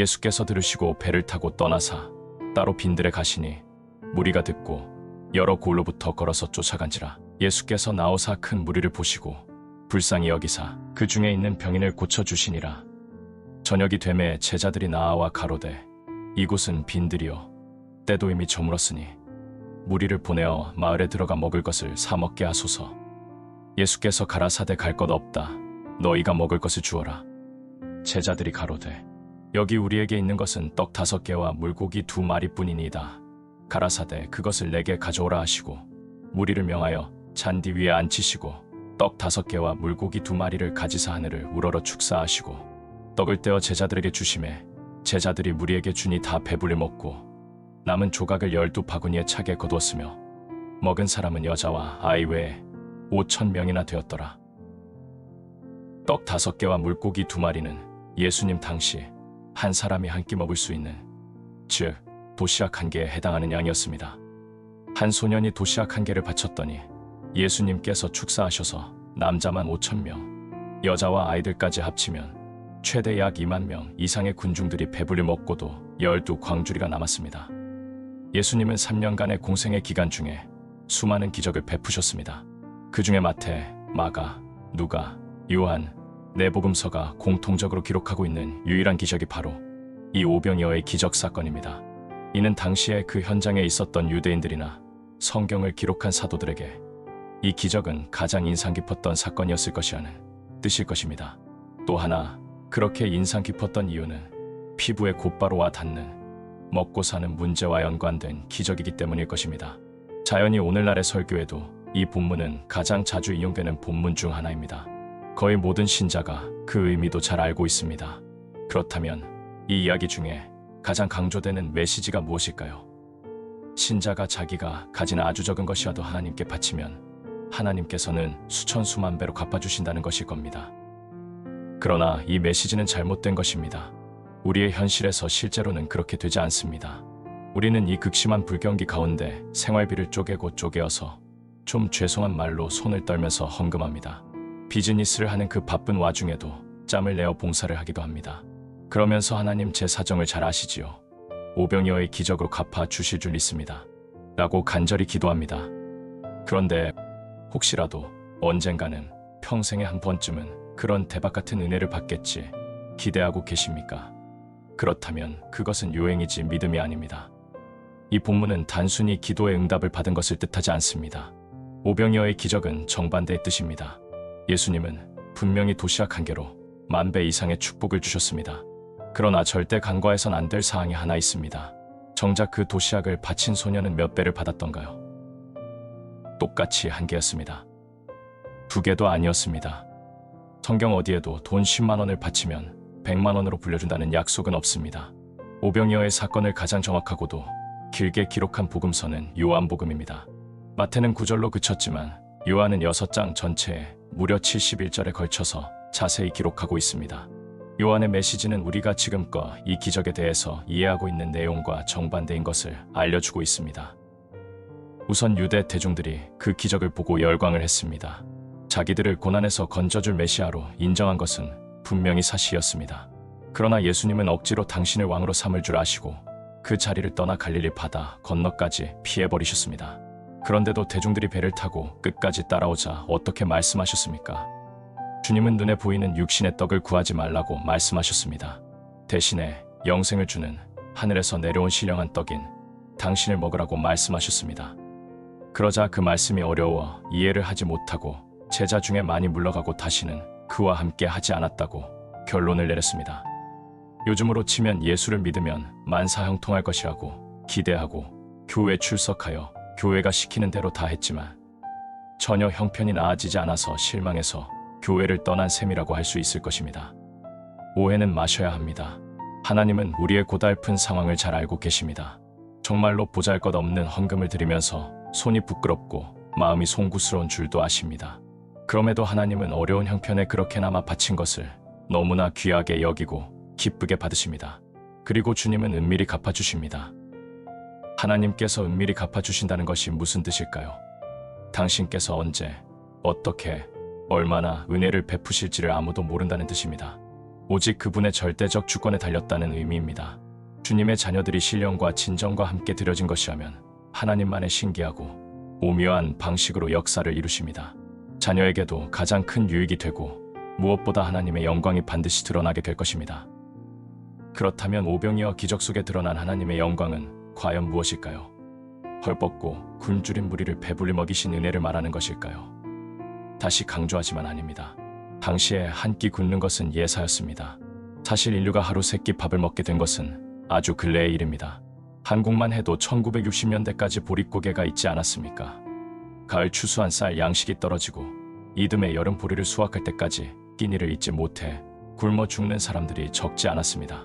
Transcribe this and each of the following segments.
예수께서 들으시고 배를 타고 떠나사 따로 빈들에 가시니 무리가 듣고 여러 골로부터 걸어서 쫓아간지라. 예수께서 나오사 큰 무리를 보시고 불쌍히 여기사 그 중에 있는 병인을 고쳐주시니라. 저녁이 되매 제자들이 나아와 가로되 이곳은 빈들이요 때도 이미 저물었으니 무리를 보내어 마을에 들어가 먹을 것을 사 먹게 하소서. 예수께서 가라사대 갈 것 없다. 너희가 먹을 것을 주어라. 제자들이 가로되 여기 우리에게 있는 것은 떡 5개와 물고기 2마리뿐이니이다. 가라사대 그것을 내게 가져오라 하시고 무리를 명하여 잔디 위에 앉히시고 떡 5개와 물고기 2마리를 가지사 하늘을 우러러 축사하시고 떡을 떼어 제자들에게 주시매 제자들이 무리에게 주니 다 배불리 먹고 남은 조각을 12바구니에 차게 거두었으며 먹은 사람은 여자와 아이 외에 5,000명이나 되었더라. 떡 5개와 물고기 2마리는 예수님 당시 한 사람이 한 끼 먹을 수 있는, 즉 도시락 1개에 해당하는 양이었습니다. 한 소년이 도시락 1개를 바쳤더니 예수님께서 축사하셔서 남자만 5,000명, 여자와 아이들까지 합치면 최대 약 2만 명 이상의 군중들이 배불리 먹고도 12광주리가 남았습니다. 예수님은 3년간의 공생의 기간 중에 수많은 기적을 베푸셨습니다. 그 중에 마태, 마가, 누가, 요한, 네 복음서가 공통적으로 기록하고 있는 유일한 기적이 바로 이 오병이어의 기적 사건입니다. 이는 당시에 그 현장에 있었던 유대인들이나 성경을 기록한 사도들에게 이 기적은 가장 인상 깊었던 사건이었을 것이라는 뜻일 것입니다. 또 하나 그렇게 인상 깊었던 이유는 피부에 곧바로 와 닿는 먹고 사는 문제와 연관된 기적이기 때문일 것입니다. 자연히 오늘날의 설교에도 이 본문은 가장 자주 이용되는 본문 중 하나입니다. 거의 모든 신자가 그 의미도 잘 알고 있습니다. 그렇다면 이 이야기 중에 가장 강조되는 메시지가 무엇일까요? 신자가 자기가 가진 아주 적은 것이라도 하나님께 바치면 하나님께서는 수천 수만 배로 갚아주신다는 것일 겁니다. 그러나 이 메시지는 잘못된 것입니다. 우리의 현실에서 실제로는 그렇게 되지 않습니다. 우리는 이 극심한 불경기 가운데 생활비를 쪼개고 쪼개어서 좀 죄송한 말로 손을 떨면서 헌금합니다. 비즈니스를 하는 그 바쁜 와중에도 짬을 내어 봉사를 하기도 합니다. 그러면서 하나님 제 사정을 잘 아시지요. 오병이어의 기적으로 갚아 주실 줄 믿습니다. 라고 간절히 기도합니다. 그런데 혹시라도 언젠가는 평생에 한 번쯤은 그런 대박 같은 은혜를 받겠지 기대하고 계십니까? 그렇다면 그것은 요행이지 믿음이 아닙니다. 이 본문은 단순히 기도의 응답을 받은 것을 뜻하지 않습니다. 오병이어의 기적은 정반대의 뜻입니다. 예수님은 분명히 도시락 1개로 10,000배 이상의 축복을 주셨습니다. 그러나 절대 간과해선 안 될 사항이 하나 있습니다. 정작 그 도시락을 바친 소녀는 몇 배를 받았던가요? 똑같이 1개였습니다. 2개도 아니었습니다. 성경 어디에도 돈 10만 원을 바치면 100만 원으로 불려준다는 약속은 없습니다. 오병이어의 사건을 가장 정확하고도 길게 기록한 복음서는 요한복음입니다. 마태는 9절로 그쳤지만 요한은 6장 전체에 무려 71절에 걸쳐서 자세히 기록하고 있습니다. 요한의 메시지는 우리가 지금껏 이 기적에 대해서 이해하고 있는 내용과 정반대인 것을 알려주고 있습니다. 우선 유대 대중들이 그 기적을 보고 열광을 했습니다. 자기들을 고난에서 건져줄 메시아로 인정한 것은 분명히 사실이었습니다. 그러나 예수님은 억지로 당신을 왕으로 삼을 줄 아시고 그 자리를 떠나 갈릴리 바다 건너까지 피해버리셨습니다. 그런데도 대중들이 배를 타고 끝까지 따라오자 어떻게 말씀하셨습니까? 주님은 눈에 보이는 육신의 떡을 구하지 말라고 말씀하셨습니다. 대신에 영생을 주는 하늘에서 내려온 신령한 떡인 당신을 먹으라고 말씀하셨습니다. 그러자 그 말씀이 어려워 이해를 하지 못하고 제자 중에 많이 물러가고 다시는 그와 함께 하지 않았다고 결론을 내렸습니다. 요즘으로 치면 예수를 믿으면 만사형통할 것이라고 기대하고 교회 출석하여 교회가 시키는 대로 다 했지만 전혀 형편이 나아지지 않아서 실망해서 교회를 떠난 셈이라고 할 수 있을 것입니다. 오해는 마셔야 합니다. 하나님은 우리의 고달픈 상황을 잘 알고 계십니다. 정말로 보잘것없는 헌금을 드리면서 손이 부끄럽고 마음이 송구스러운 줄도 아십니다. 그럼에도 하나님은 어려운 형편에 그렇게나마 바친 것을 너무나 귀하게 여기고 기쁘게 받으십니다. 그리고 주님은 은밀히 갚아주십니다. 하나님께서 은밀히 갚아주신다는 것이 무슨 뜻일까요? 당신께서 언제, 어떻게, 얼마나 은혜를 베푸실지를 아무도 모른다는 뜻입니다. 오직 그분의 절대적 주권에 달렸다는 의미입니다. 주님의 자녀들이 신령과 진정과 함께 드려진 것이라면 하나님만의 신기하고 오묘한 방식으로 역사를 이루십니다. 자녀에게도 가장 큰 유익이 되고 무엇보다 하나님의 영광이 반드시 드러나게 될 것입니다. 그렇다면 오병이어 기적 속에 드러난 하나님의 영광은 과연 무엇일까요? 헐벗고 굶주린 무리를 배불리 먹이신 은혜를 말하는 것일까요? 다시 강조하지만 아닙니다. 당시에 한 끼 굶는 것은 예사였습니다. 사실 인류가 하루 세 끼 밥을 먹게 된 것은 아주 근래의 일입니다. 한국만 해도 1960년대까지 보릿고개가 있지 않았습니까? 가을 추수한 쌀 양식이 떨어지고 이듬해 여름 보리를 수확할 때까지 끼니를 잊지 못해 굶어 죽는 사람들이 적지 않았습니다.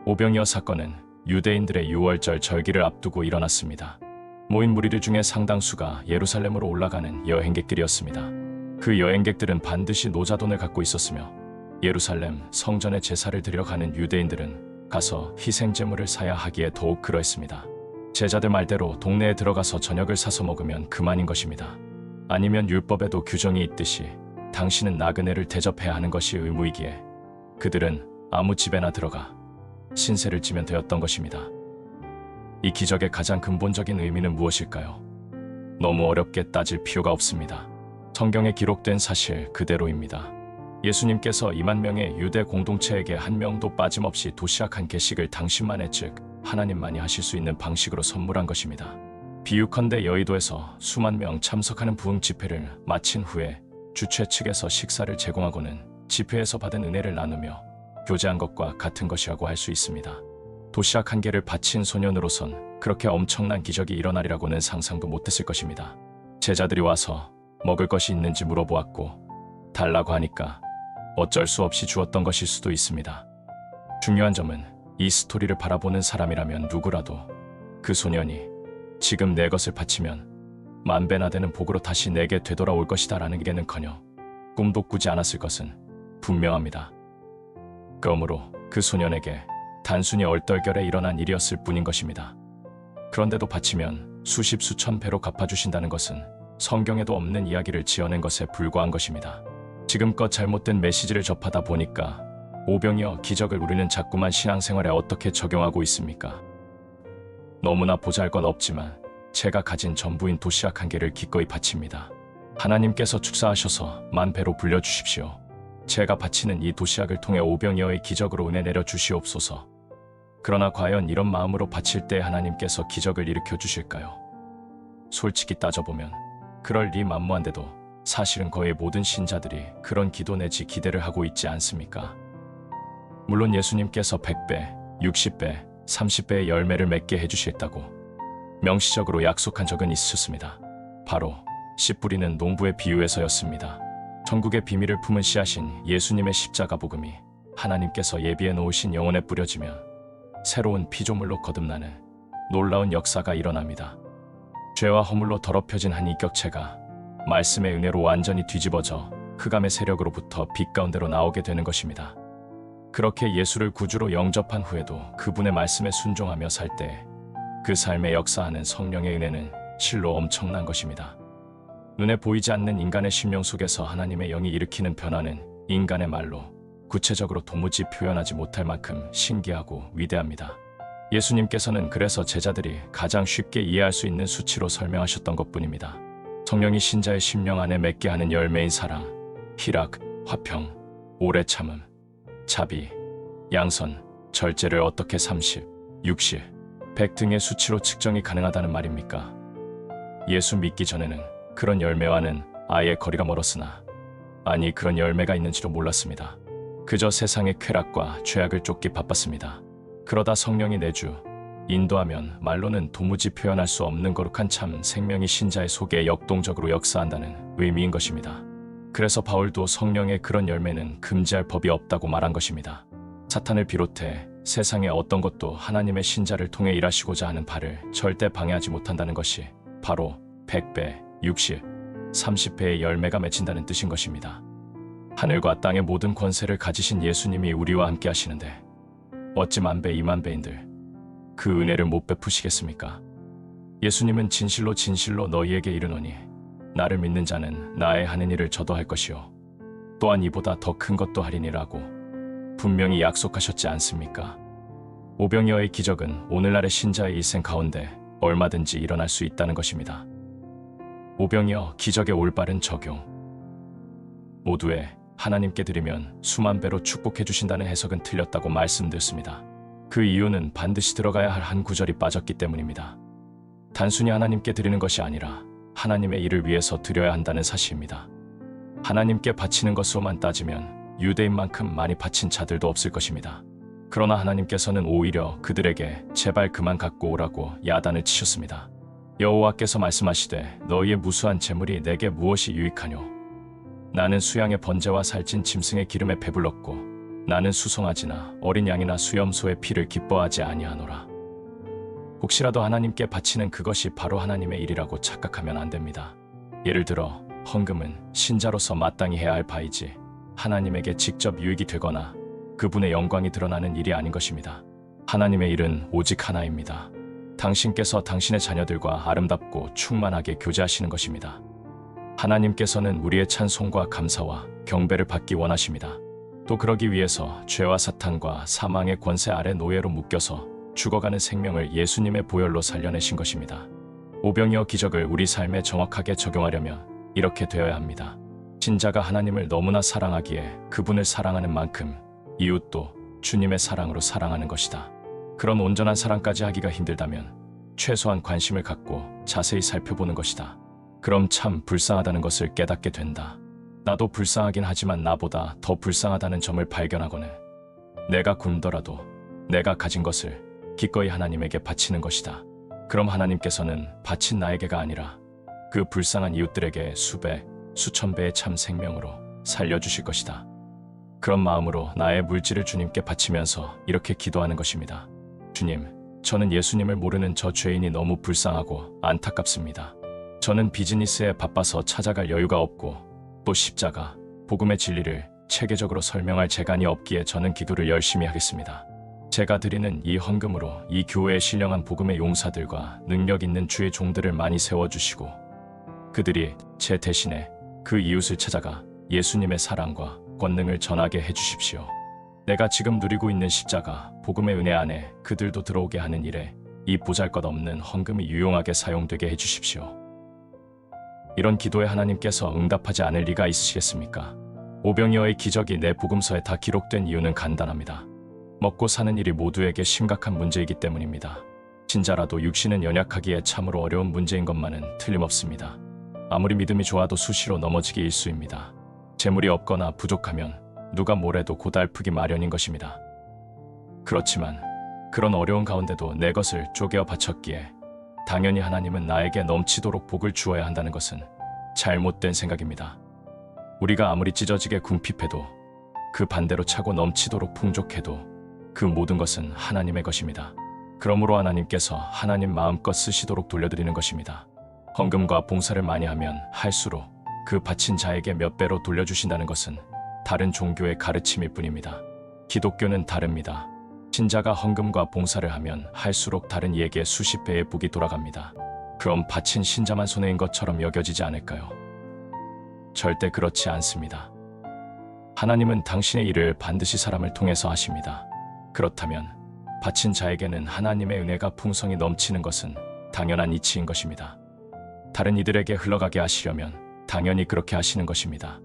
오병이어 사건은 유대인들의 유월절 절기를 앞두고 일어났습니다. 모인 무리들 중에 상당수가 예루살렘으로 올라가는 여행객들이었습니다. 그 여행객들은 반드시 노자돈을 갖고 있었으며 예루살렘 성전에 제사를 드리러 가는 유대인들은 가서 희생제물을 사야 하기에 더욱 그러했습니다. 제자들 말대로 동네에 들어가서 저녁을 사서 먹으면 그만인 것입니다. 아니면 율법에도 규정이 있듯이 당신은 나그네를 대접해야 하는 것이 의무이기에 그들은 아무 집에나 들어가 신세를 지면 되었던 것입니다. 이 기적의 가장 근본적인 의미는 무엇일까요? 너무 어렵게 따질 필요가 없습니다. 성경에 기록된 사실 그대로입니다. 예수님께서 2만 명의 유대 공동체에게 한 명도 빠짐없이 도시락 한 개씩을 당신만의 즉 하나님만이 하실 수 있는 방식으로 선물한 것입니다. 비유컨대 여의도에서 수만 명 참석하는 부흥 집회를 마친 후에 주최 측에서 식사를 제공하고는 집회에서 받은 은혜를 나누며 교제한 것과 같은 것이라고 할 수 있습니다. 도시락 한 개를 바친 소년으로선 그렇게 엄청난 기적이 일어나리라고는 상상도 못했을 것입니다. 제자들이 와서 먹을 것이 있는지 물어보았고 달라고 하니까 어쩔 수 없이 주었던 것일 수도 있습니다. 중요한 점은 이 스토리를 바라보는 사람이라면 누구라도 그 소년이 지금 내 것을 바치면 만배나 되는 복으로 다시 내게 되돌아올 것이다 라는 게는커녕 꿈도 꾸지 않았을 것은 분명합니다. 그러므로 그 소년에게 단순히 얼떨결에 일어난 일이었을 뿐인 것입니다. 그런데도 바치면 수십 수천 배로 갚아주신다는 것은 성경에도 없는 이야기를 지어낸 것에 불과한 것입니다. 지금껏 잘못된 메시지를 접하다 보니까 오병이어 기적을 우리는 자꾸만 신앙생활에 어떻게 적용하고 있습니까? 너무나 보잘것 없지만 제가 가진 전부인 도시락 한 개를 기꺼이 바칩니다. 하나님께서 축사하셔서 만배로 불려주십시오. 제가 바치는 이 도시락을 통해 오병이어의 기적으로 은혜 내려 주시옵소서. 그러나 과연 이런 마음으로 바칠 때 하나님께서 기적을 일으켜 주실까요? 솔직히 따져보면 그럴 리 만무한데도 사실은 거의 모든 신자들이 그런 기도 내지 기대를 하고 있지 않습니까? 물론 예수님께서 100배, 60배, 30배의 열매를 맺게 해주시겠다고 명시적으로 약속한 적은 있으셨습니다. 바로 씨 뿌리는 농부의 비유에서였습니다. 천국의 비밀을 품은 씨앗인 예수님의 십자가 복음이 하나님께서 예비해 놓으신 영혼에 뿌려지면 새로운 피조물로 거듭나는 놀라운 역사가 일어납니다. 죄와 허물로 더럽혀진 한 인격체가 말씀의 은혜로 완전히 뒤집어져 흑암의 세력으로부터 빛 가운데로 나오게 되는 것입니다. 그렇게 예수를 구주로 영접한 후에도 그분의 말씀에 순종하며 살 때 그 삶에 역사하는 성령의 은혜는 실로 엄청난 것입니다. 눈에 보이지 않는 인간의 심령 속에서 하나님의 영이 일으키는 변화는 인간의 말로 구체적으로 도무지 표현하지 못할 만큼 신기하고 위대합니다. 예수님께서는 그래서 제자들이 가장 쉽게 이해할 수 있는 수치로 설명하셨던 것뿐입니다. 성령이 신자의 심령 안에 맺게 하는 열매인 사랑, 희락, 화평, 오래 참음, 자비, 양선, 절제를 어떻게 30, 60, 100 등의 수치로 측정이 가능하다는 말입니까? 예수 믿기 전에는 그런 열매와는 아예 거리가 멀었으나 아니 그런 열매가 있는지도 몰랐습니다. 그저 세상의 쾌락과 죄악을 쫓기 바빴습니다. 그러다 성령이 내주 인도하면 말로는 도무지 표현할 수 없는 거룩한 참 생명이 신자의 속에 역동적으로 역사한다는 의미인 것입니다. 그래서 바울도 성령의 그런 열매는 금지할 법이 없다고 말한 것입니다. 사탄을 비롯해 세상의 어떤 것도 하나님의 신자를 통해 일하시고자 하는 바를 절대 방해하지 못한다는 것이 바로 100배, 60, 30배의 열매가 맺힌다는 뜻인 것입니다. 하늘과 땅의 모든 권세를 가지신 예수님이 우리와 함께 하시는데 어찌 만배, 2만배인들 그 은혜를 못 베푸시겠습니까? 예수님은 진실로 진실로 너희에게 이르노니 나를 믿는 자는 나의 하는 일을 저도 할 것이요 또한 이보다 더 큰 것도 하리니라고 분명히 약속하셨지 않습니까? 오병이어의 기적은 오늘날의 신자의 일생 가운데 얼마든지 일어날 수 있다는 것입니다. 오병이어 기적의 올바른 적용. 모두에 하나님께 드리면 수만 배로 축복해 주신다는 해석은 틀렸다고 말씀드렸습니다. 그 이유는 반드시 들어가야 할 한 구절이 빠졌기 때문입니다. 단순히 하나님께 드리는 것이 아니라 하나님의 일을 위해서 드려야 한다는 사실입니다. 하나님께 바치는 것으로만 따지면 유대인만큼 많이 바친 자들도 없을 것입니다. 그러나 하나님께서는 오히려 그들에게 제발 그만 갖고 오라고 야단을 치셨습니다. 여호와께서 말씀하시되 너희의 무수한 재물이 내게 무엇이 유익하뇨? 나는 수양의 번제와 살찐 짐승의 기름에 배불렀고 나는 수송아지나 어린 양이나 수염소의 피를 기뻐하지 아니하노라. 혹시라도 하나님께 바치는 그것이 바로 하나님의 일이라고 착각하면 안 됩니다. 예를 들어 헌금은 신자로서 마땅히 해야 할 바이지 하나님에게 직접 유익이 되거나 그분의 영광이 드러나는 일이 아닌 것입니다. 하나님의 일은 오직 하나입니다. 당신께서 당신의 자녀들과 아름답고 충만하게 교제하시는 것입니다. 하나님께서는 우리의 찬송과 감사와 경배를 받기 원하십니다. 또 그러기 위해서 죄와 사탄과 사망의 권세 아래 노예로 묶여서 죽어가는 생명을 예수님의 보혈로 살려내신 것입니다. 오병이어 기적을 우리 삶에 정확하게 적용하려면 이렇게 되어야 합니다. 신자가 하나님을 너무나 사랑하기에 그분을 사랑하는 만큼 이웃도 주님의 사랑으로 사랑하는 것이다. 그런 온전한 사랑까지 하기가 힘들다면 최소한 관심을 갖고 자세히 살펴보는 것이다. 그럼 참 불쌍하다는 것을 깨닫게 된다. 나도 불쌍하긴 하지만 나보다 더 불쌍하다는 점을 발견하고는 내가 굶더라도 내가 가진 것을 기꺼이 하나님에게 바치는 것이다. 그럼 하나님께서는 바친 나에게가 아니라 그 불쌍한 이웃들에게 수백, 수천 배의 참 생명으로 살려주실 것이다. 그런 마음으로 나의 물질을 주님께 바치면서 이렇게 기도하는 것입니다. 주님, 저는 예수님을 모르는 저 죄인이 너무 불쌍하고 안타깝습니다. 저는 비즈니스에 바빠서 찾아갈 여유가 없고 또 십자가, 복음의 진리를 체계적으로 설명할 재간이 없기에 저는 기도를 열심히 하겠습니다. 제가 드리는 이 헌금으로 이 교회에 신령한 복음의 용사들과 능력 있는 주의 종들을 많이 세워주시고 그들이 제 대신에 그 이웃을 찾아가 예수님의 사랑과 권능을 전하게 해주십시오. 내가 지금 누리고 있는 십자가, 복음의 은혜 안에 그들도 들어오게 하는 일에 이 보잘것없는 헌금이 유용하게 사용되게 해주십시오. 이런 기도에 하나님께서 응답하지 않을 리가 있으시겠습니까? 오병이어의 기적이 내 복음서에 다 기록된 이유는 간단합니다. 먹고 사는 일이 모두에게 심각한 문제이기 때문입니다. 신자라도 육신은 연약하기에 참으로 어려운 문제인 것만은 틀림없습니다. 아무리 믿음이 좋아도 수시로 넘어지기 일쑤입니다. 재물이 없거나 부족하면 누가 뭐래도 고달프기 마련인 것입니다. 그렇지만 그런 어려운 가운데도 내 것을 쪼개어 바쳤기에 당연히 하나님은 나에게 넘치도록 복을 주어야 한다는 것은 잘못된 생각입니다. 우리가 아무리 찢어지게 궁핍해도 그 반대로 차고 넘치도록 풍족해도 그 모든 것은 하나님의 것입니다. 그러므로 하나님께서 하나님 마음껏 쓰시도록 돌려드리는 것입니다. 헌금과 봉사를 많이 하면 할수록 그 바친 자에게 몇 배로 돌려주신다는 것은 다른 종교의 가르침일 뿐입니다. 기독교는 다릅니다. 신자가 헌금과 봉사를 하면 할수록 다른 이에게 수십 배의 복이 돌아갑니다. 그럼 바친 신자만 손해인 것처럼 여겨지지 않을까요? 절대 그렇지 않습니다. 하나님은 당신의 일을 반드시 사람을 통해서 하십니다. 그렇다면 바친 자에게는 하나님의 은혜가 풍성히 넘치는 것은 당연한 이치인 것입니다. 다른 이들에게 흘러가게 하시려면 당연히 그렇게 하시는 것입니다.